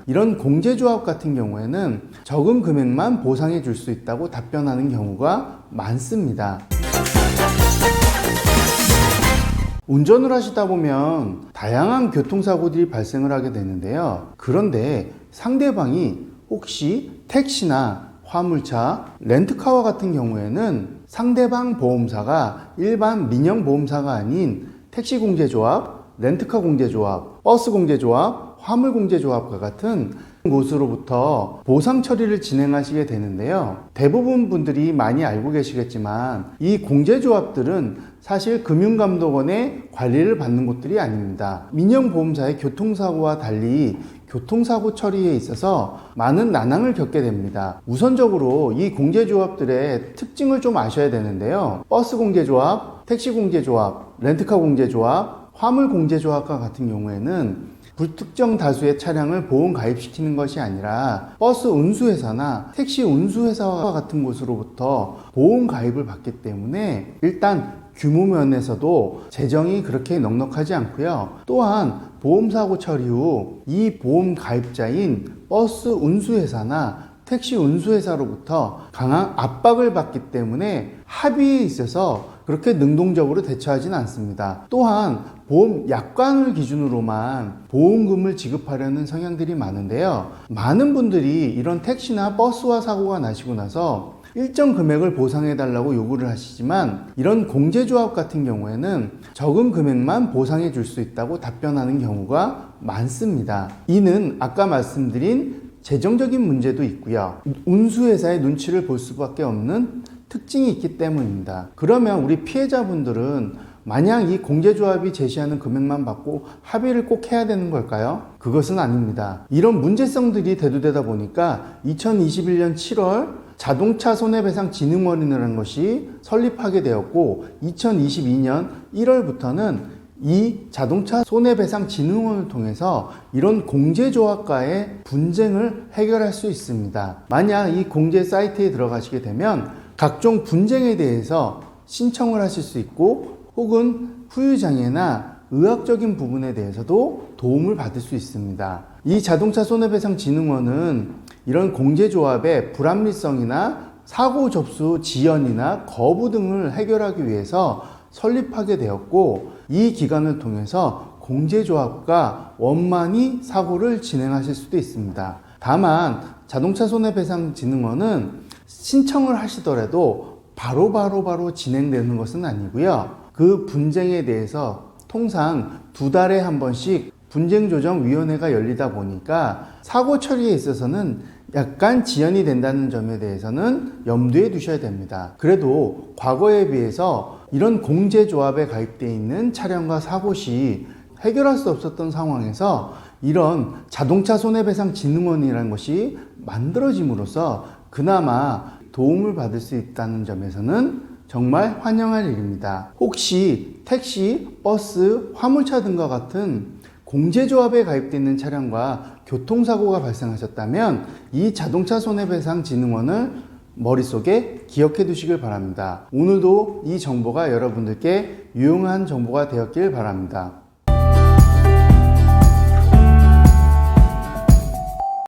이런 공제조합 같은 경우에는 적은 금액만 보상해 줄 수 있다고 답변하는 경우가 많습니다. 운전을 하시다 보면 다양한 교통사고들이 발생을 하게 되는데요. 그런데 상대방이 혹시 택시나 화물차, 렌트카와 같은 경우에는 상대방 보험사가 일반 민영보험사가 아닌 택시공제조합, 렌트카 공제조합, 버스 공제조합, 화물 공제조합과 같은 곳으로부터 보상 처리를 진행하시게 되는데요. 대부분 분들이 많이 알고 계시겠지만 이 공제조합들은 사실 금융감독원의 관리를 받는 곳들이 아닙니다. 민영보험사의 교통사고와 달리 교통사고 처리에 있어서 많은 난항을 겪게 됩니다. 우선적으로 이 공제조합들의 특징을 좀 아셔야 되는데요. 버스 공제조합, 택시 공제조합, 렌트카 공제조합, 화물 공제조합과 같은 경우에는 불특정 다수의 차량을 보험 가입시키는 것이 아니라 버스 운수회사나 택시 운수회사와 같은 곳으로부터 보험 가입을 받기 때문에 일단 규모 면에서도 재정이 그렇게 넉넉하지 않고요. 또한 보험사고 처리 후 이 보험 가입자인 버스 운수회사나 택시 운수회사로부터 강한 압박을 받기 때문에 합의에 있어서 그렇게 능동적으로 대처하지는 않습니다. 또한 보험 약관을 기준으로만 보험금을 지급하려는 성향들이 많은데요. 많은 분들이 이런 택시나 버스와 사고가 나시고 나서 일정 금액을 보상해달라고 요구를 하시지만 이런 공제조합 같은 경우에는 적은 금액만 보상해 줄 수 있다고 답변하는 경우가 많습니다. 이는 아까 말씀드린 재정적인 문제도 있고요. 운수회사의 눈치를 볼 수밖에 없는 특징이 있기 때문입니다. 그러면 우리 피해자분들은 마냥 이 공제조합이 제시하는 금액만 받고 합의를 꼭 해야 되는 걸까요? 그것은 아닙니다. 이런 문제성들이 대두되다 보니까 2021년 7월 자동차 손해배상진흥원이라는 것이 설립하게 되었고 2022년 1월부터는 이 자동차 손해배상진흥원을 통해서 이런 공제조합과의 분쟁을 해결할 수 있습니다. 만약 이 공제 사이트에 들어가시게 되면 각종 분쟁에 대해서 신청을 하실 수 있고 혹은 후유장애나 의학적인 부분에 대해서도 도움을 받을 수 있습니다. 이 자동차 손해배상진흥원은 이런 공제조합의 불합리성이나 사고 접수 지연이나 거부 등을 해결하기 위해서 설립하게 되었고 이 기관을 통해서 공제조합과 원만히 사고를 진행하실 수도 있습니다. 다만 자동차 손해배상진흥원은 신청을 하시더라도 바로 진행되는 것은 아니고요. 그 분쟁에 대해서 통상 2달에 한 번씩 분쟁조정위원회가 열리다 보니까 사고 처리에 있어서는 약간 지연이 된다는 점에 대해서는 염두에 두셔야 됩니다. 그래도 과거에 비해서 이런 공제조합에 가입되어 있는 차량과 사고 시 해결할 수 없었던 상황에서 이런 자동차 손해배상진흥원이라는 것이 만들어짐으로써 그나마 도움을 받을 수 있다는 점에서는 정말 환영할 일입니다. 혹시 택시, 버스, 화물차 등과 같은 공제조합에 가입되어 있는 차량과 교통사고가 발생하셨다면 이 자동차 손해배상진흥원을 머릿속에 기억해 두시길 바랍니다. 오늘도 이 정보가 여러분들께 유용한 정보가 되었길 바랍니다.